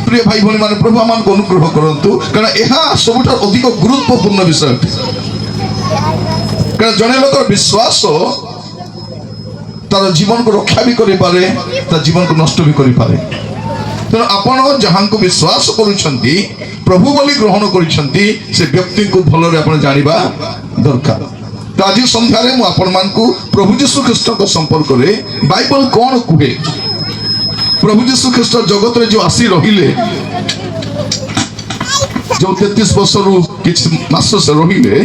प्रिय भाई भौणी माने प्रभु आमको अनुग्रह करंतु कारण यह सबुठ अधिक गुरुत्वपूर्ण विषय कारण जड़े लोक विश्वास तार जीवन को रक्षा भी करि पारे तार जीवन को नष्ट भी करि पारे तेणु आपण जहाँ को विश्वास करुछंती प्रभु बोली ग्रहण करिछंती से व्यक्ति को भलरे आपण जानिबा दरकार। तो आज संध्यार मु आपण मान को प्रभु यीशु ख्रीस्ट को संपर्क रे बाइबल कौन कहे प्रभु यीशु ख्रीस्ट जगत रे जो आसी रहिले जो 33 वर्ष रु किछ मास से रहिले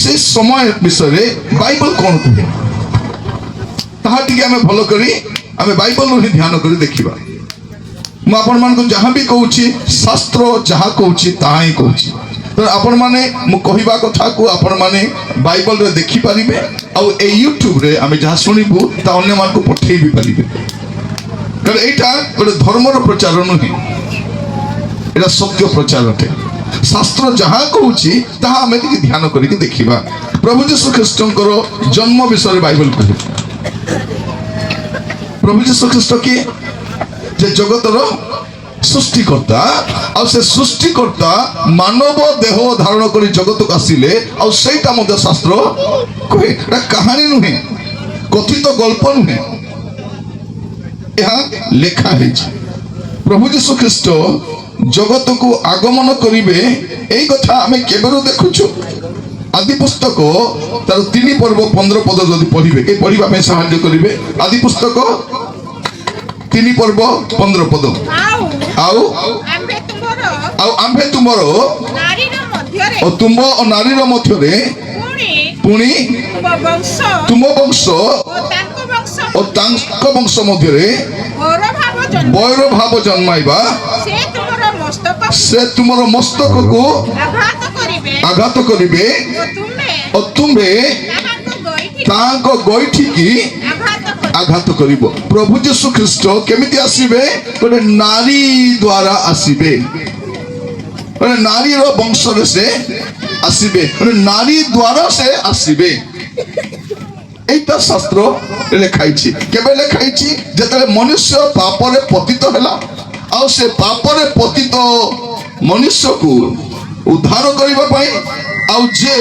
से समय विषय बाइबल कौन कहे ताहा टिके आमे भलो करी आमे बाइबल रो ही ध्यान करी देखिबा। मु आपण मान को जहाँ भी कहूची शास्त्र जहाँ कहूची ताहा ही कहूची तो आपण माने मु कहिबा कथा को आपण माने बाइबल रे देखि परिबे आ ए यूट्यूब रे आमे जहाँ सुनिबु ता अन्य मान को पठेई भी परिबे कारण एटा गोटे धर्मर प्रचार नुहे एटा सत्य प्रचार अटे शास्त्र जहाँ कहूची ताहा आमे टिके ध्यान करिके देखिबा। प्रभु यीशु ख्रीष्टंकर जन्म विषय बाइबल कहे प्रभु यीशु ख्रीष्ट के जे जगतर सृष्टिकर्ता आ से सृष्टिकर्ता मानव देह धारण करी जगत को आसिले आ सेटा मध्य शास्त्र कहे एटा कहानी नुहे कथित गल्प नुहे यह लेखा है। प्रभु यीशु ख्रीष्ट जगत को आगमन करिवे एई कथा आमे केबेरु देखुछु आदि पुस्तक तार 3 पर्व 15 पद जदि पढ़िबे ए पढ़िबा में सहायता करिवे आदि पुस्तक 3 पर्व 15 पद आउ आम्भे तुमरो ओ तुम और नारी रो मध्यरे पुणी तुम वंश और तांको वंश मध्यरे वैर भाव जन्माइबा से तुमरो मस्तक को आघात करिवे और तुम्हे तांको गोइठी की आघात करिवो। प्रभु यीशु ख्रीष्ट केमिति आसीबे गोटे नारी द्वारा आसीबे गोटे नारी रो वंश से आसीबे गोटे नारी द्वारा से आसीबे एटा शास्त्र लिखाई केबे लिखाई जेतले मनुष्य पाप रे पतित हैला आ से पाप रे पतित मनुष्य को उद्धार करबा पई आ जे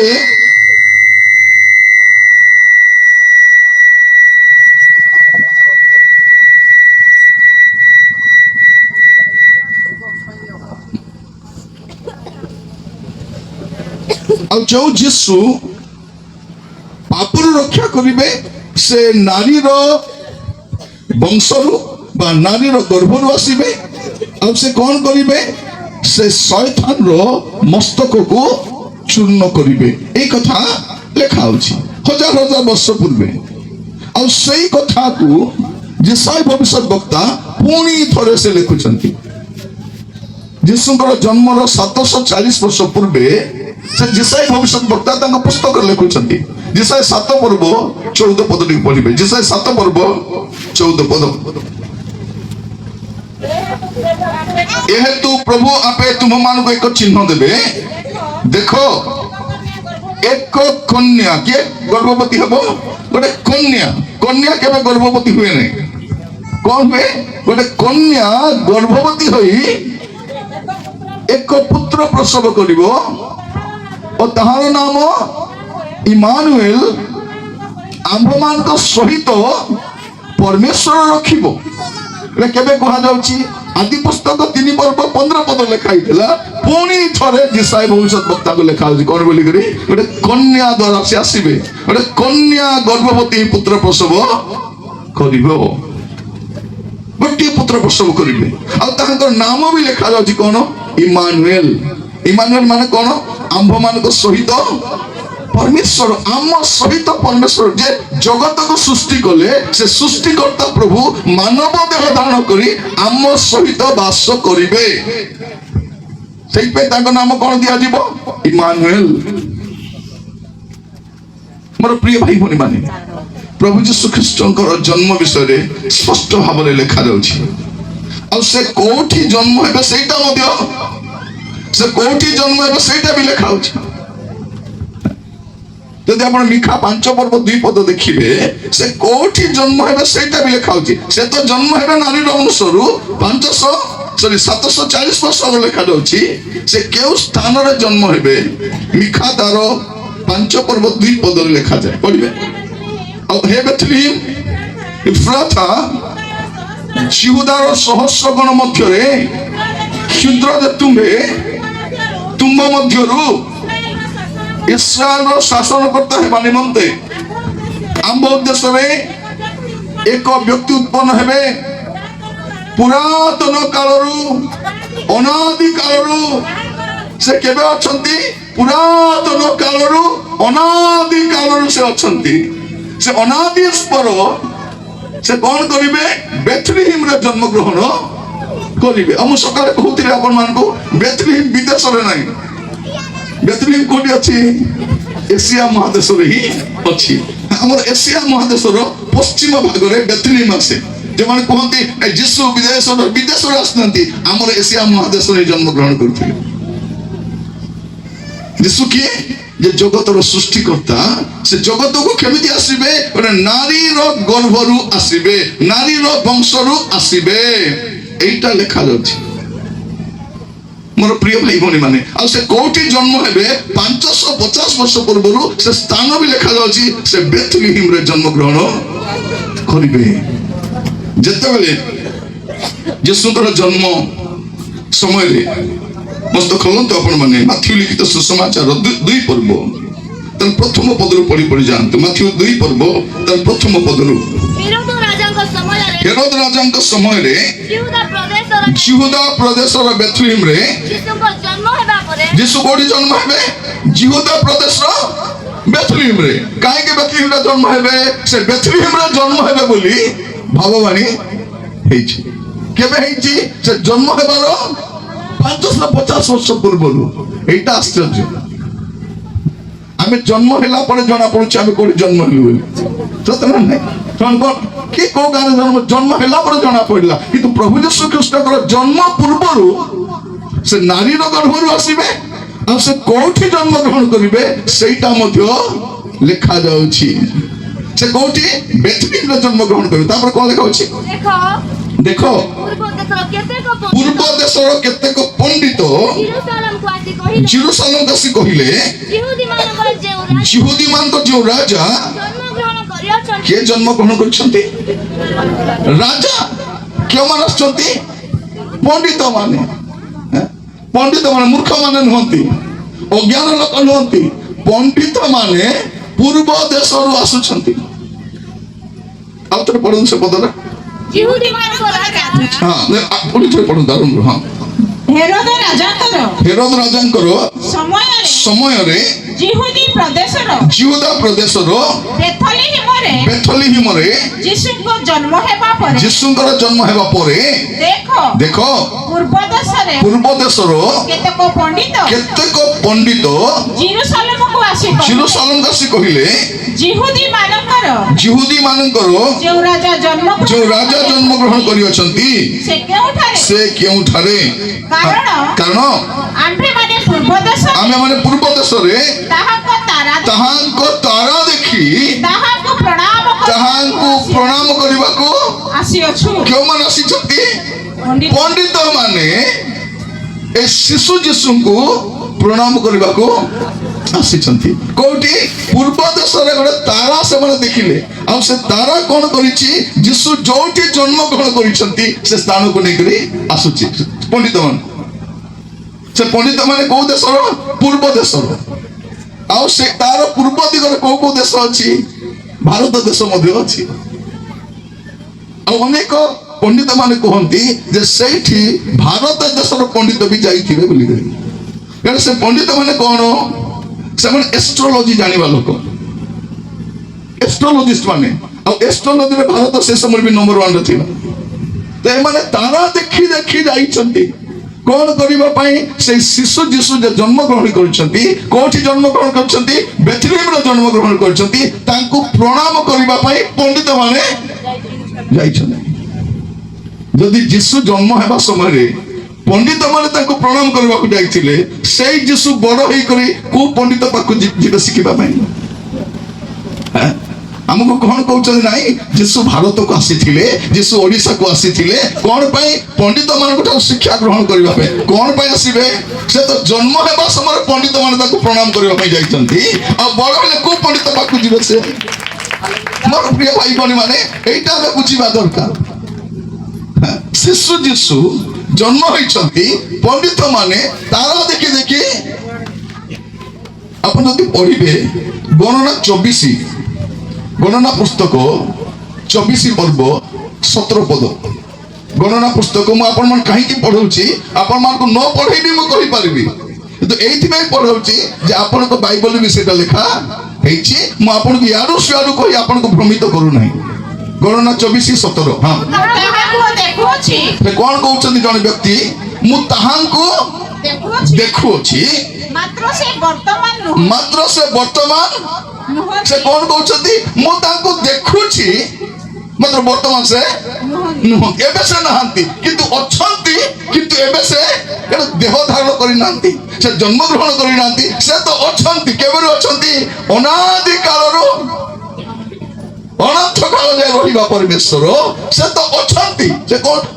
जो यीशु पापर रक्षा करिवे से नारी रो वंशरु बा नारी रो गर्भरु आसीबे आ से कौन करिवे से शैतान रो मस्तक को चूर्ण करिवे ए कथा लेखा होछि हजार हजार वर्ष पूर्वे आ सेई कथा को जेसाई भविष्यत वक्ता पुणी थरे से लिखुचंती यीशुଙ୍କର जन्मर 740 वर्ष पूर्वे से जिसाई भविष्य वक्ता तांको पुस्तक लिखुचंती जिसाई 7 पर्व 14 पद टिक पढिबे जिसाई 7 पर्व 14 पद एहेतु प्रभु आपे तुम मान को एक चिन्ह देबे देखो एक कन्या के गर्भवती हबो गोटे कन्या कन्या केबे गर्भवती हुए नै कोन हुए गोटे कन्या गर्भवती होई एक पुत्र प्रसव करिवो और ताहार नाम इमानुएल आम्भमान को सहित परमेश्वर रखिबो केबे कहा जाउची आदि पुस्तक 3 पर्व 15 पद लिखाई थिला पुणी थरे जिसाई भविष्यत वक्ता को लिखा होची कोन बोली करी गोटे कन्या द्वारा से आसीबे गोटे कन्या गर्भवती पुत्र प्रसव करिवो गोटे पुत्र प्रसव करिवे आ ताहार नाम भी लिखा जाउची कोन इमानुएल इमानुएल माने कोन आम्भ मान सहित परमेश्वर आम सहित परमेश्वर जे जगत को सृष्टि कले से सृष्टिकर्ता प्रभु मानव देह धारण करी आम सहित वास करिवे सेई पे ताको नाम कोन दिया जीवो इमानुएल। मोर प्रिय भाई भनी माने प्रभु यीशु ख्रीष्टंकर जन्म विषय रे स्पष्ट भाव रे लिखा जाउछि आ से कोठी जन्म हेबे सेटा मध्य से कोठी जन्म हेबे सेटा भी लिखा होछि यदि आपण मिखा 5 पर्व 2 पद देखिबे से कोठी जन्म हेबे सेटा भी लिखा होछि से तो जन्म हेबे नारी वंशरु 500 ସରି 740 ବର୍ଷର ଲେଖାଯାଉଛି ସେ କେଉଁ ସ୍ଥାନରେ ଜନ୍ମ ହେବେ ମିଖା ତାର 5 ପର୍ବ 2 ପଦରେ ଲେଖାଯାଏ। ପଢିବେ। ଆଉ ହେ ବେଥଲେହେମ ଇଫ୍ରାଥା ଜିହୁଦାର ସହସ୍ର ଗଣ ମଧ୍ୟରେ କ୍ଷୁଦ୍ର ଯେ ତୁମ୍ଭ ମଧ୍ୟରୁ ଇସ୍ରାଏଲର ଶାସନକର୍ତ୍ତା ହେବା ନିମନ୍ତେ ଆମ୍ଭ ଉଦ୍ଦେଶ୍ୟରେ ଏକ ବ୍ୟକ୍ତି ଉତ୍ପନ୍ନ ହେବେ। ପୁରାତନ କାଳରୁ ଅନାଦି କାଳରୁ ସେ କେବେ ଅଛନ୍ତି? ପୁରାତନ କାଳରୁ ଅନାଦି କାଳରୁ ସେ ଅଛନ୍ତି। ସେ ଅନାଦି ସ୍ପର ସେ କଣ କରିବେ? ବେଥଲେହେମରେ ଜନ୍ମଗ୍ରହଣ କରିବେ। ଆଉ ମୁଁ ସକାଳେ କହୁଥିଲି ଆପଣମାନଙ୍କୁ ବେଥଲେହେମ ବିଦେଶରେ ନାହିଁ। ବେଥଲେହେମ କୋଉଠି ଅଛି? ଏସିଆ ମହାଦେଶରେ ହିଁ ଅଛି। ଆମର ଏସିଆ ମହାଦେଶର ପଶ୍ଚିମ ଭାଗରେ ବେଥଲେହେମ ଆସେ। ଯେଉଁମାନେ କୁହନ୍ତି ଯୀଶୁ ବିଦେଶରୁ ଆସିନାହାନ୍ତି, ଆମର ଏସିଆ ମହାଦେଶରେ ଜନ୍ମଗ୍ରହଣ କରିଥିଲେ। ଯୀଶୁ କିଏ? ଯେ ଜଗତର ସୃଷ୍ଟିକର୍ତ୍ତା। ସେ ଜଗତକୁ କେମିତି ଆସିବେ? ଗୋଟେ ନାରୀର ଗର୍ଭରୁ ଆସିବେ, ନାରୀର ବଂଶରୁ ଆସିବେ। এইটা লেখা যাচ্ছে ମୋର ପ୍ରିୟ ଭାଇ ଭଉଣୀ ମାନେ। ଆଉ ସେ କୋଉଠି ଜନ୍ମ ହେବେ? 550 ବର୍ଷ ପୂର୍ବରୁ ସେ ସ୍ଥାନ ବି ଲେଖା ଯାଉଛି ସେ ବେଥଲେହେମରେ ଜନ୍ମଗ୍ରହଣ କରିବେ। ଯେତେବେଳେ ଯୀଶୁଙ୍କର ଜନ୍ମ ସମୟରେ ମସ୍ତ ଖୋଲନ୍ତୁ ଆପଣ ମାନେ ମାଥ୍ୟୁ ଲିଖିତ ସୁସମାଚାର 2 ପର୍ବ ତାର ପ୍ରଥମ ପଦରୁ ପଢି ଯାଆନ୍ତୁ। ମାଥ୍ୟୁ 2 ପର୍ବ ତାର ପ୍ରଥମ ପଦରୁ। ହେରୋଦ ରାଜାଙ୍କ ସମୟରେ ଜିହୁଦା ପ୍ରଦେଶର ବେଥଲେହେମରେ ଯୀଶୁ କୋଉଠି ଜନ୍ମ ହେବେ? ଜିହୁଦା ପ୍ରଦେଶର ବେଥଲେହେମରେ। କାହିଁକି ବେଥଲେହେମରେ ଜନ୍ମ ହେବେ? ସେ ବେଥଲେହେମରେ ଜନ୍ମ ହେବେ ବୋଲି ଭବିବାଣୀ ହେଇଛି। କେବେ ହେଇଛି? ସେ ଜନ୍ମ ହେବାର 550 ବର୍ଷ ପୂର୍ବରୁ। এইটা ଆଶ୍ଚର୍ଯ୍ୟ। ଆମେ ଜନ୍ମ ହେଲା ପରେ ଜଣା ପଡୁଛି ଆମେ କୋଉଠି ଜନ୍ମ ହେଲୁ ବୋଲି। ସତ ନା ନାହିଁ? କି କୋଉ ଗାଁରେ ଜନ୍ମ ହେଲା ପରେ ଜଣା ପଡିଲା। କିନ୍ତୁ ପ୍ରଭୁ ଯୀଶୁ ଖ୍ରୀଷ୍ଟଙ୍କର ଜନ୍ମ ପୂର୍ବରୁ ସେ ନାରୀର ଗର୍ଭରୁ ଆସିବେ। ଆଉ ସେ କୋଉଠି ଜନ୍ମଗ୍ରହଣ କରିବେ ସେଇଟା ମଧ୍ୟ ଲେଖା ଯାଉଛି। ସେ କୋଉଠି? ବେଥଲେହେମରେ ଜନ୍ମଗ୍ରହଣ କରିବେ। ତାପରେ କଣ ଲେଖା ଅଛି? ଦେଖ ପୂର୍ବ ଦେଶର କେତେକ ପଣ୍ଡିତ ଜେରୁସାଲେମକୁ ଆସି କହିଲେ ଯିହୁଦୀ ମାନଙ୍କ ଯେଉଁ ରାଜା କିଏ ଜନ୍ମଗ୍ରହଣ କରିଛନ୍ତି? ରାଜା। କେଉଁମାନେ ଆସିଛନ୍ତି? ପଣ୍ଡିତ ମାନେ। ପଣ୍ଡିତ ମାନେ ମୂର୍ଖ ମାନେ ନୁହନ୍ତି, ଅଜ୍ଞାନ ଲୋକ ନୁହନ୍ତି। ପଣ୍ଡିତ ମାନେ ପୂର୍ବ ଦେଶରୁ ଆସୁଛନ୍ତି। ଆଉ ଥରେ ପଢନ୍ତୁ ସେ ପଦରେ। ହେରୋଦ ରାଜାଙ୍କର ସମୟରେ ଜିହୁଦା ପ୍ରଦେଶର ବେଥଲେହେମରେ ଯୀଶୁଙ୍କର ଜନ୍ମ ହେବା ପରେ ଦେଖ ପୂର୍ବ ଦେଶର କେତେକ ପଣ୍ଡିତ ଜେରୁସାଲେମକୁ ଆସି କହିଲେ ଯିହୁଦୀ ମାନଙ୍କର ଯେଉଁ ରାଜା ଜନ୍ମଗ୍ରହଣ କରିଅଛନ୍ତି ସେ କେଉଁଠାରେ? କାରଣ ଆମେ ମାନେ ପୂର୍ବ ଦେଶରେ ତାହାଙ୍କ ତାରା ଦେଖି ତାହାଙ୍କୁ ପ୍ରଣାମ କରିବାକୁ କେଉଁମାନେ ଆସିଛନ୍ତି? ପଣ୍ଡିତ ମାନେ ଏ ଶିଶୁ ଯୀଶୁଙ୍କୁ ପ୍ରଣାମ କରିବାକୁ ଆସିଛନ୍ତି। କୋଉଠି? ପୂର୍ବ ଦେଶରେ ଗୋଟେ ତାରା ସେମାନେ ଦେଖିଲେ। ଆଉ ସେ ତାରା କଣ କରିଛି? ଯୀଶୁ ଯୋଉଠି ଜନ୍ମଗ୍ରହଣ କରିଛନ୍ତି ସେ ସ୍ଥାନକୁ ନେଇକରି ଆସୁଛି। ପଣ୍ଡିତ ମାନେ, ସେ ପଣ୍ଡିତ ମାନେ କୋଉ ଦେଶର? ପୂର୍ବ ଦେଶର। ଆଉ ସେ ତାର ପୂର୍ବ ଦିଗରେ କୋଉ ଦେଶ ଅଛି? ଭାରତ ଦେଶ ମଧ୍ୟ ଅଛି। ଆଉ ଅନେକ ପଣ୍ଡିତ ମାନେ କୁହନ୍ତି ଯେ ସେଇଠି ଭାରତ ଦେଶର ପଣ୍ଡିତ ବି ଯାଇଥିବେ ବୋଲି। କାରଣ ସେ ପଣ୍ଡିତ ମାନେ କଣ? ସେମାନେ ଏଷ୍ଟ୍ରୋଲୋଜି ଜାଣିବା ଲୋକ, ଏଷ୍ଟ୍ରୋଲୋଜିଷ୍ଟ ମାନେ। ଆଉ ଏଷ୍ଟ୍ରୋଲୋଜିରେ ଭାରତ ସେ ସମୟରେ ବି ନମ୍ବର 1 ରେ ଥିଲା। ତ ଏମାନେ ତାରା ଦେଖି ଯାଇଛନ୍ତି କଣ କରିବା ପାଇଁ? ସେଇ ଶିଶୁ ଯୀଶୁ ଯେ ଜନ୍ମଗ୍ରହଣ କରିଛନ୍ତି, କୋଉଠି ଜନ୍ମଗ୍ରହଣ କରିଛନ୍ତି? ବେଥଲେହେମରେ ଜନ୍ମଗ୍ରହଣ କରିଛନ୍ତି। ତାଙ୍କୁ ପ୍ରଣାମ କରିବା ପାଇଁ ପଣ୍ଡିତ ମାନେ ଯାଇଛନ୍ତି। ଯଦି ଯୀଶୁ ଜନ୍ମ ହେବା ସମୟରେ ପଣ୍ଡିତ ମାନେ ତାଙ୍କୁ ପ୍ରଣାମ କରିବାକୁ ଯାଇଥିଲେ, ସେଇ ଯୀଶୁ ବଡ ହେଇକରି କୋଉ ପଣ୍ଡିତ ପାଖକୁ ଯିବେ ଶିଖିବା ପାଇଁ? ଆମକୁ କଣ କହୁଛନ୍ତି ନାଇଁ ଯୀଶୁ ଭାରତକୁ ଆସିଥିଲେ, ଯୀଶୁ ଓଡ଼ିଶାକୁ ଆସିଥିଲେ କଣ ପାଇଁ? ପଣ୍ଡିତ ମାନଙ୍କ ଠାରୁ ଶିକ୍ଷା ଗ୍ରହଣ କରିବା ପାଇଁ। କଣ ପାଇଁ ଆସିବେ? ସେ ତ ଜନ୍ମ ହେବା ସମୟରେ ପଣ୍ଡିତ ମାନେ ତାକୁ ପ୍ରଣାମ କରିବା ପାଇଁ ଯାଇଛନ୍ତି, ଆଉ ବଡ ହେଲେ କୋଉ ପଣ୍ଡିତ ପାଖକୁ ଯିବେ ସେ? ମୋର ପ୍ରିୟ ଭାଇ ଭଉଣୀ ମାନେ, ଏଇଟା ଆମେ ବୁଝିବା ଦରକାର। ଶିଶୁ ଯୀଶୁ ଜନ୍ମ ହୋଇଛନ୍ତି, ପଣ୍ଡିତ ମାନେ ତାରା ଦେଖି ଦେଖି। ଆପଣ ଯଦି ପଢିବେ ଗଣନା 24, ଗଣନା ପୁସ୍ତକ 24 ପର୍ବ 17 ପଦ। ଗଣନା ପୁସ୍ତକ ମୁଁ ଆପଣ ମାନଙ୍କୁ କାହିଁକି ପଢଉଛି, ଆପଣ ମାନଙ୍କୁ ନ ପଢେଇବି ମୁଁ କହିପାରିବି, କିନ୍ତୁ ଏଇଥିପାଇଁ ପଢଉଛି ଯେ ଆପଣଙ୍କ ବାଇବଲ ବି ସେଇଟା ଲେଖା ହେଇଛି। ମୁଁ ଆପଣଙ୍କୁ ୟାଡୁ ସିଆଡୁ କହି ଆପଣଙ୍କୁ ଭ୍ରମିତ କରୁନାହିଁ। ଗଣନା 24:17। ହଁ, ସେ କଣ କହୁଛନ୍ତି? ଜଣେ ବ୍ୟକ୍ତି, ମୁଁ ତାହାଙ୍କୁ ଦେଖୁଅଛି, ମାତ୍ର ସେ ବର୍ତ୍ତମାନ ସେ କଣ କହୁଛନ୍ତି? ମୁଁ ତାଙ୍କୁ ଦେଖୁଛି, ମାତ୍ର ବର୍ତ୍ତମାନ ସେ ନୁହଁ। ଏବେ ସେ ନାହାନ୍ତି କିନ୍ତୁ ଅଛନ୍ତି, କିନ୍ତୁ ଏବେ ସେ ଦେହ ଧାରଣ କରିନାହାନ୍ତି, ସେ ଜନ୍ମ ଗ୍ରହଣ କରିନାହାନ୍ତି। ସେ ତ ଅଛନ୍ତି, କେବେରୁ ଅଛନ୍ତି? ଅନାଦି କାଳରୁ ଅନନ୍ତ କାଳ ଯାଏ ରହିବା ପରମେଶ୍ୱର ସେ ତ ଅଛନ୍ତି।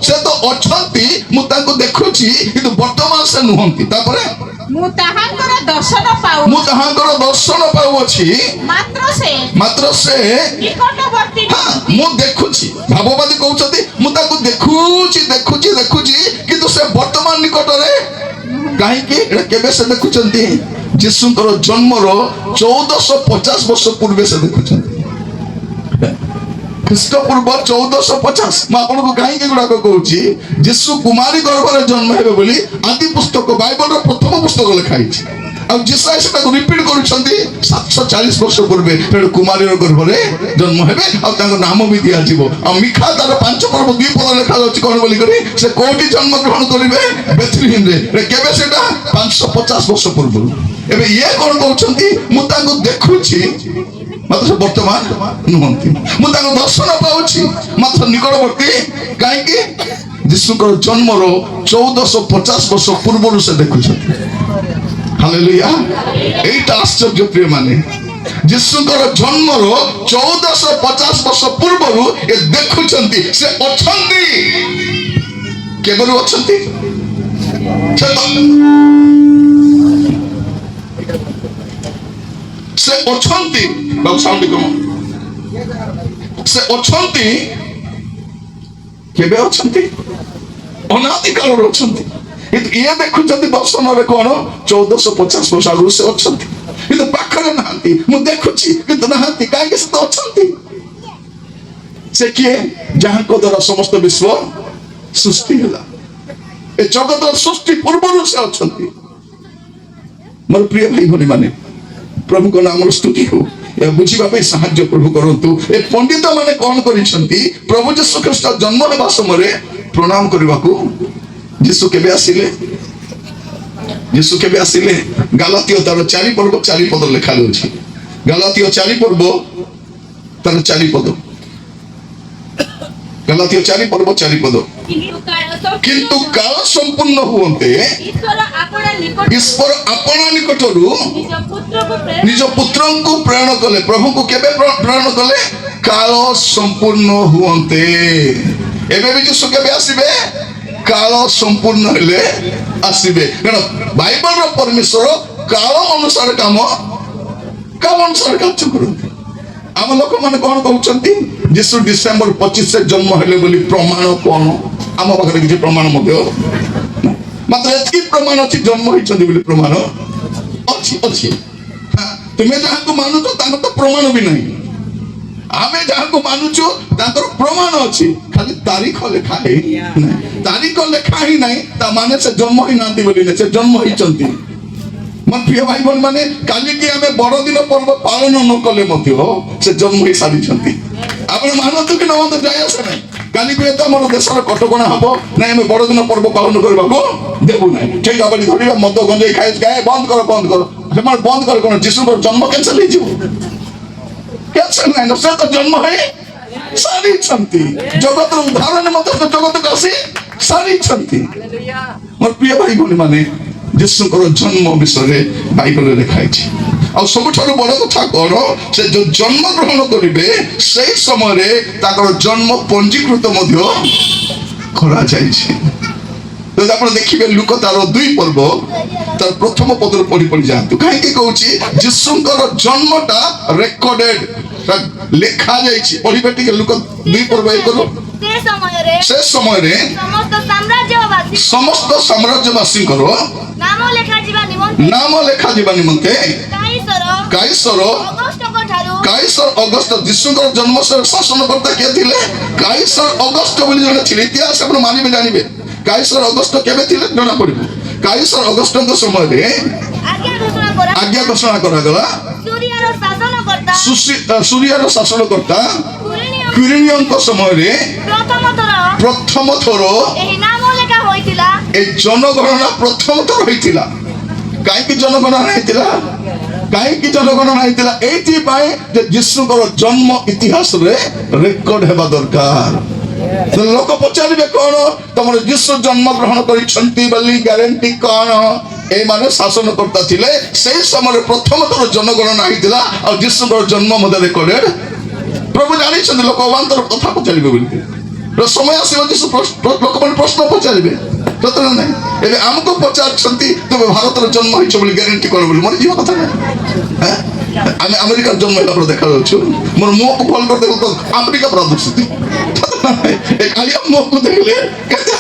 ସେ ତ ଅଛନ୍ତି, ମୁଁ ତାଙ୍କୁ ଦେଖୁଛି, କିନ୍ତୁ ବର୍ତ୍ତମାନ ସେ ନୁହନ୍ତି। ତାପରେ ମୁଁ ତାହାଙ୍କର ଦର୍ଶନ ପାଉଅଛି, ମାତ୍ର ସେ ନିକଟବର୍ତ୍ତୀ। ମୁଁ ଦେଖୁଛି। ଭାବବାଦୀ କହୁଛନ୍ତି ମୁଁ ତାକୁ ଦେଖୁଛି, କିନ୍ତୁ ସେ ବର୍ତ୍ତମାନ ନିକଟରେ। କାହିଁକି? ଏଟା କେବେ ସେ ଦେଖୁଛନ୍ତି? ଯୀଶୁଙ୍କର ଜନ୍ମର 1450 ବର୍ଷ ପୂର୍ବେ ସେ ଦେଖୁଛନ୍ତି। ଖ୍ରୀଷ୍ଟପୂର୍ବ 1450। ମୁଁ ଆପଣଙ୍କୁ କାହିଁକି ଗୁଡାକ କହୁଛି? ଯୀଶୁ କୁମାରୀ ଗର୍ଭରେ ଜନ୍ମ ହେବେ ବୋଲି ଆଦି ପୁସ୍ତକ ବାଇବଲର ପ୍ରଥମ ପୁସ୍ତକ ଲେଖା ହେଇଛି, ଆଉ ଯୀଶୁ ସେଟାକୁ ରିପିଟ୍ କରୁଛନ୍ତି 740 ବର୍ଷ ପୂର୍ବେ। ତେଣୁ କୁମାରୀର ଗର୍ଭରେ ଜନ୍ମ ହେବେ, ଆଉ ତାଙ୍କ ନାମ ବି ଦିଆଯିବ। ଆଉ ମିଖା ତାର 5 ପର୍ବ 2 ପଦ ଲେଖା ଯାଉଛି କଣ ବୋଲି କରି? ସେ କୋଉଠି ଜନ୍ମ ଗ୍ରହଣ କରିବେ? ବେଥଲେହେମରେ। କେବେ? ସେଟା 550 ବର୍ଷ ପୂର୍ବରୁ। ଏବେ ଇଏ କଣ କହୁଛନ୍ତି? ମୁଁ ତାଙ୍କୁ ଦେଖୁଛି, ମାତ୍ର ସେ ବର୍ତ୍ତମାନ ନୁହନ୍ତି। ମୁଁ ତାଙ୍କ ଦର୍ଶନ ପାଉଛି, ମାତ୍ର ନିକଟବର୍ତ୍ତୀ। କାହିଁକି? ଯୀଶୁଙ୍କର ଜନ୍ମର 1450 ବର୍ଷ ପୂର୍ବରୁ ସେ ଦେଖୁଛନ୍ତି। ହାଲେଲୁୟା। ଏଇଟା ଆଶ୍ଚର୍ଯ୍ୟ ପ୍ରିୟ ମାନେ, ଯୀଶୁଙ୍କର ଜନ୍ମର 1450 ବର୍ଷ ପୂର୍ବରୁ ଏ ଦେଖୁଛନ୍ତି, ସେ ଅଛନ୍ତି। କେବେରୁ ଅଛନ୍ତି? ସେ ଅଛନ୍ତି। ସେ ଅଛନ୍ତି। କେବେ ଅଛନ୍ତି? ଅନାଦି କାଳରୁ ଅଛନ୍ତି, କିନ୍ତୁ ଇଏ ଦେଖୁଛନ୍ତି ଦର୍ଶନରେ କଣ? 1450 ବର୍ଷ ଆଗରୁ ସେ ଅଛନ୍ତି, କିନ୍ତୁ ପାଖରେ ନାହାନ୍ତି। ମୁଁ ଦେଖୁଛି କିନ୍ତୁ ନାହାନ୍ତି। କାହିଁକି? ସେ ତ ଅଛନ୍ତି। ସେ କିଏ? ଯାହାଙ୍କ ଦ୍ୱାରା ସମସ୍ତ ବିଶ୍ୱ ସୃଷ୍ଟି ହେଲା। ଏ ଜଗତର ସୃଷ୍ଟି ପୂର୍ବରୁ ସେ ଅଛନ୍ତି। ମୋର ପ୍ରିୟ ଭାଇ ଭଉଣୀ ମାନେ, ପ୍ରଭୁଙ୍କ ନାମର ସ୍ତୁତି ହଉ। ଏହା ବୁଝିବା ପାଇଁ ସାହାଯ୍ୟ ପ୍ରଭୁ କରନ୍ତୁ। ଏ ପଣ୍ଡିତ ମାନେ କଣ କରିଛନ୍ତି? ପ୍ରଭୁ ଯୀଶୁ ଖ୍ରୀଷ୍ଟ ଜନ୍ମ ହେବା ସମୟରେ ପ୍ରଣାମ କରିବାକୁ। ଯୀଶୁ କେବେ ଆସିଲେ? ଗାଲାତୀୟ ତାର 4 ପର୍ବ 4 ପଦ ଲେଖା ଅଛି। ଗାଲାତୀୟ 4 ପର୍ବ ତାର 4 ପଦ। ଗାଲାତୀୟ 4 ପର୍ବ 4 ପଦ। କିନ୍ତୁ କାଳ ସମ୍ପୂର୍ଣ୍ଣ ହୁଅନ୍ତେ ଈଶ୍ୱର ଆପଣା ନିକଟରୁ ନିଜ ପୁତ୍ରଙ୍କୁ ପ୍ରେରଣ କଲେ। ପ୍ରଭୁଙ୍କୁ କେବେ ପ୍ରେରଣ କଲେ? କାଳ ସମ୍ପୂର୍ଣ୍ଣ ହୁଅନ୍ତେ। ଏବେ ବି ଯୀଶୁ କେବେ ଆସିବେ? କାଳ ସମ୍ପୂର୍ଣ୍ଣ ହେଲେ ଆସିବେ। କାରଣ ବାଇବଲର ପରମେଶ୍ୱର କାଳ ଅନୁସାରେ କାର୍ଯ୍ୟ କରନ୍ତି। ଆମ ଲୋକମାନେ କଣ କହୁଛନ୍ତି? ଯୀଶୁ ଡିସେମ୍ବର 25 ଜନ୍ମ ହେଲେ ବୋଲି ପ୍ରମାଣ କଣ? ଆମ ପାଖରେ କିଛି ପ୍ରମାଣ ମଧ୍ୟ, ମାତ୍ର ଏତିକି ପ୍ରମାଣ ଅଛି ଜନ୍ମ ହେଇଛନ୍ତି ବୋଲି ପ୍ରମାଣ ଅଛି। ତୁମେ ଯାହାକୁ ମାନୁଛ ତାଙ୍କର ତ ପ୍ରମାଣ ବି ନାହିଁ। ଆମେ ଯାହାକୁ ମାନୁଛୁ ତାଙ୍କର ପ୍ରମାଣ ଅଛି, ଖାଲି ତାରିଖ ଲେଖା ହେଇନାହିଁ। ତାରିଖ ଲେଖା ହିଁ ନାହିଁ ତା ମାନେ ସେ ଜନ୍ମ ହେଇନାହାନ୍ତି ବୋଲି ନାହିଁ, ସେ ଜନ୍ମ ହେଇଛନ୍ତି। ମୋ ପ୍ରିୟ ଭାଇ ଭଉଣୀ ମାନେ, କାଲିକି ଆମେ ବଡଦିନ ପର୍ବ ପାଳନ ନ କଲେ ମଧ୍ୟ ସେ ଜନ୍ମ ହେଇ ସାରିଛନ୍ତି। ଆପଣ ମାନନ୍ତୁ କି ନ ମାନନ୍ତୁ ଯାଇ ଆସେ ନାହିଁ। କାଲିକି ତ ଆମର ଦେଶର କଟକଣା ହବ, ନାଇଁ ଆମେ ବଡଦିନ ପର୍ବ ପାଳନ କରିବାକୁ ଦେବୁ ନାହିଁ। ଠିକ ଭାବରେ ଧରିବା, ମଦ ଗଞ୍ଜେଇ ଖାଇ ବନ୍ଦ କର। ସେମାନେ ବନ୍ଦ କର କଣ? ଯୀଶୁଙ୍କର ଜନ୍ମ କ୍ୟାନ୍ସେଲ ହେଇଯିବ? କ୍ୟାନ୍ସେଲ ନାହିଁ, ସେ ତ ଜନ୍ମ ହେଇ ସାରିଛନ୍ତି। ଜଗତର ଉଦ୍ଧାର ନିମନ୍ତେ ସେ ଜଗତକୁ ଆସି ସାରିଛନ୍ତି। ମୋର ପ୍ରିୟ ଭାଇ ଭଉଣୀ ମାନେ, ଯୀଶୁଙ୍କର ଜନ୍ମ ବିଷୟରେ ବାଇବଲରେ ଲେଖା ହେଇଛି। ଆଉ ସବୁଠାରୁ ବଡ଼ କଥା କ'ଣ, ସେ ଯୋଉ ଜନ୍ମଗ୍ରହଣ କରିବେ ସେଇ ସମୟରେ ତାଙ୍କର ଜନ୍ମ ପଞ୍ଜୀକୃତ ମଧ୍ୟ କରାଯାଇଛି। ଯଦି ଆପଣ ଦେଖିବେ ଲୁକ ତାର 2 ପର୍ବ ତାର ପ୍ରଥମ ପଦରୁ ପଢି ଯାଆନ୍ତୁ। କାହିଁକି କହୁଛି ଯୀଶୁଙ୍କର ଜନ୍ମଟା ରେକର୍ଡେଡ, ଲେଖା ଯାଇଛି। ପଢିବେ ଟିକେ ଲୁକ 2 ପର୍ବ 1 ସେ ସମୟରେ ସମସ୍ତ ସାମ୍ରାଜ୍ୟବାସୀଙ୍କର ନାମ ଲେଖାଯିବା ନିମନ୍ତେ କାଇସର ଅଗଷ୍ଟ, ଯୀଶୁଙ୍କର ଜନ୍ମ ଶାସନକର୍ତ୍ତା କିଏ ଥିଲେ? କାଇସର ଅଗଷ୍ଟ ବୋଲି ଜଣେ ଥିଲେ। ଇତିହାସ ଆପଣ ମାନିବେ ଜାଣିବେ। କାଇସର ଅଗଷ୍ଟ କେବେ ଥିଲେ ଜଣା ପଡିବ। କାଇସର ଅଗଷ୍ଟଙ୍କ ସମୟରେ ଆଜ୍ଞା ଘୋଷଣା କରାଗଲା। ସୁରିଆର ଶାସନକର୍ତ୍ତା କ୍ୱିରିନିୟନଙ୍କ ସମୟରେ ପ୍ରଥମ ଥର ଏ ଜନଗଣନା ପ୍ରଥମ ଥର ହେଇଥିଲା। କାହିଁକି ଜନଗଣନା ହେଇଥିଲା? ଏଇଥିପାଇଁ ଯେ ଯୀଶୁଙ୍କର ଜନ୍ମ ଇତିହାସରେ ରେକର୍ଡ ହେବା ଦରକାର। ଲୋକ ପଚାରିବେ କ'ଣ ତମର ଯୀଶୁ ଜନ୍ମ ଗ୍ରହଣ କରିଛନ୍ତି ବୋଲି ଗ୍ୟାରେଣ୍ଟି କ'ଣ? ଏମାନେ ଶାସନକର୍ତ୍ତା ଥିଲେ। ସେଇ ସମୟରେ ପ୍ରଥମ ଥର ଜନଗଣନା ହେଇଥିଲା ଆଉ ଯୀଶୁଙ୍କର ଜନ୍ମ ମଧ୍ୟ ରେକର୍ଡେଡ। ପ୍ରଭୁ ଜାଣିଛନ୍ତି ଲୋକ ଅବାନ୍ତର କଥା ପଚାରିବେ ବୋଲି। ସମୟ ଆସିବ ଯୀଶୁ ଲୋକମାନେ ପ୍ରଶ୍ନ ପଚାରିବେ, ସତ ନା ନାହିଁ? ଏବେ ଆମକୁ ପଚାରୁଛନ୍ତି ତୁମେ ଭାରତରେ ଜନ୍ମ ହେଇଛ ବୋଲି ଗ୍ୟାରେଣ୍ଟି କ'ଣ ବୋଲି? ମରିଯିବା କଥା ନାହିଁ। ଆମେ ଆମେରିକାରେ ଜନ୍ମ ହେଲା ପରେ ଦେଖାଯାଉଛୁ। ମୋର ମୁହଁକୁ ଭଲ କରି ଦେଖ ଆମେରିକା ପୁରା ଦୃଷ୍ଟି କାଳିଆ ମୁହଁକୁ ଦେଖିଲେ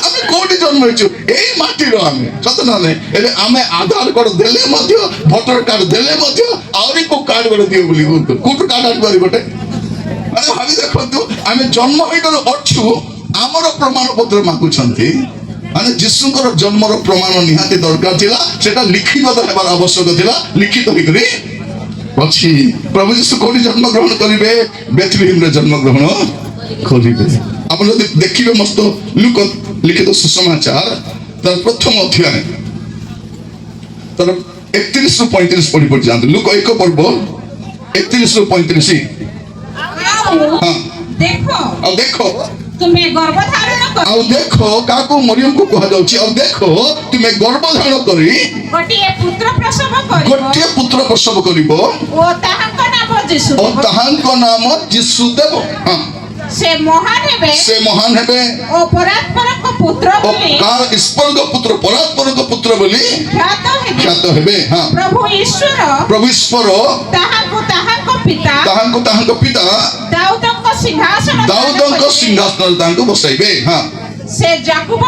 ଆମେ କୋଉଠି ଜନ୍ମ ହେଇଛୁ? ଏଇ ମାଟିର ଆମେ, ସତ ନା ନାହିଁ? ଏବେ ଆମେ ଆଧାର କାର୍ଡ ଦେଲେ ମଧ୍ୟ, ଭୋଟର କାର୍ଡ ଦେଲେ ମଧ୍ୟ ଆହୁରି କୋଉ କାର୍ଡ ଗୋଟେ ଦିଅ ବୋଲି କୁହନ୍ତୁ। କୋଉଠୁ କାର୍ଡ ଆଣିପାରି ଗୋଟେ? ମାନେ ଭାବି ଦେଖନ୍ତୁ, ଆମେ ଜନ୍ମ ହେଇଗଲୁ ଅଛୁ, ଆମର ପ୍ରମାଣ ପତ୍ର ମାଗୁଛନ୍ତି। ମାନେ ଯୀଶୁଙ୍କର ଜନ୍ମର ପ୍ରମାଣ ନିହାତି ଦରକାର ଥିଲା। ସେଟା ଲିଖିତ ହେବାର ଆବଶ୍ୟକ ଥିଲା। ଲିଖିତ ହେଇକରି ଅଛି। ପ୍ରଭୁ ଯୀଶୁ କୋଉଠି ଜନ୍ମଗ୍ରହଣ କରିବେ? ବେଥଲେହେମରେ ଜନ୍ମଗ୍ରହଣ କରିବେ। ଆପଣ ଯଦି ଦେଖିବେ ମସ୍ତ ଲୁକ ଲିଖିତ ସୁସମାଚାର ତାର ପ୍ରଥମ ଅଧ୍ୟାୟ ତାର 31 ରୁ 35 ପଢି ଯାଆନ୍ତୁ। ଲୁକ 1 ପର୍ବ 31 ରୁ 35। ଆଉ ଦେଖ ତୁମେ ଗର୍ଭଧାରଣ କର। ଆଉ ଦେଖ କାହାକୁ? ମରିୟମକୁ କୁହାଯାଉଛି। ଆଉ ଦେଖ ତୁମେ ଗର୍ଭଧାରଣ କରି ଗୋଟିଏ ପୁତ୍ର ପ୍ରସବ କରିବ ଓ ତାହାଙ୍କ ନାମ ଯୀଶୁ ଦେବ। ସେ ମହାନ ହେବେ ଓ ପରାତ୍ପରଙ୍କ ପୁତ୍ର ବୋଲି ପରାତ୍ପରଙ୍କ ପୁତ୍ର ବୋଲି ଖ୍ୟାତ ହେବେ। ପ୍ରଭୁ ଈଶ୍ୱର ତାହାଙ୍କ ପିତା ଦାଉଦଙ୍କ ସିଂହାସନରେ ତାଙ୍କୁ ବସାଇବେ। ସେ ଯାକୁବ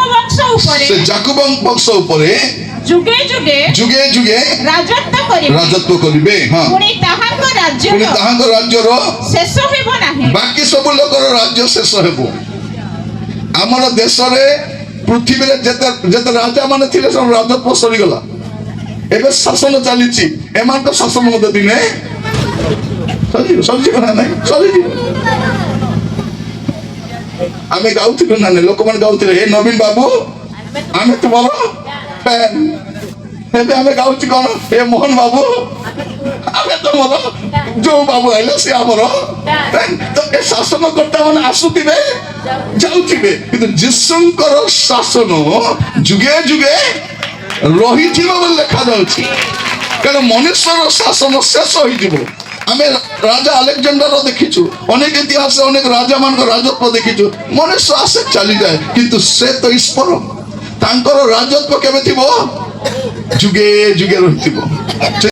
ବଂଶ ଉପରେ ଯୁଗେ ଯୁଗେ ରାଜତ୍ୱ କରିବେ। ପୁଣି ତାହାଙ୍କ ରାଜ୍ୟର ଶେଷ ହେବ ନାହିଁ। ବାକି ସବୁ ଲୋକର ରାଜ୍ୟ ଶେଷ ହେବ। ଆମର ଦେଶରେ ପୃଥିବୀରେ ଯେତେ ରାଜା ମାନେ ଥିଲେ ସବୁ ରାଜତ୍ୱ ସରିଗଲା। ଏବେ ଶାସନ ଚାଲିଛି। ଏମାନଙ୍କ ଶାସନ ମଧ୍ୟ ଦିନେ ସରିଯିବ ନା ନାହିଁ? ସରିଯିବ। ଆମେ ଗାଉଥିଲୁ ନା ନାହିଁ? ଲୋକମାନେ ଗାଉଥିଲେ, ହେ ନବୀନ ବାବୁ ଆମେ ତୁମର ଫ୍ୟାନ୍। ଏବେ ଆମେ ଗାଉଛୁ କ'ଣ? ହେ ମୋହନ ବାବୁ ଆମେ ତମର, ଯୋଉ ବାବୁ ଆଇଲେ ସେ ଆମର। ତ ଏ ଶାସନକର୍ତ୍ତା ମାନେ ଆସୁଥିବେ ଯାଉଥିବେ, କିନ୍ତୁ ଯୀଶୁଙ୍କର ଶାସନ ଯୁଗେ ଯୁଗେ ରହିଥିବ ବୋଲି ଲେଖାଯାଉଛି। କାରଣ ମନୁଷ୍ୟର ଶାସନ ଶେଷ ହେଇଯିବ। ଆମେ ରାଜା ଆଲେକଜାଣ୍ଡାର ଦେଖିଛୁ, ଅନେକ ଇତିହାସ ଅନେକ ରାଜା ମାନଙ୍କ ରାଜତ୍ୱ ଦେଖିଛୁ। ମନୁଷ୍ୟ ଆସେ ଚାଲିଯାଏ, କିନ୍ତୁ ସେ ତ ଈଶ୍ୱର। ତାଙ୍କର ରାଜତ୍ୱ କେବେ ଥିବ? ଯୁଗେ ଯୁଗେ ରହିଥିବ।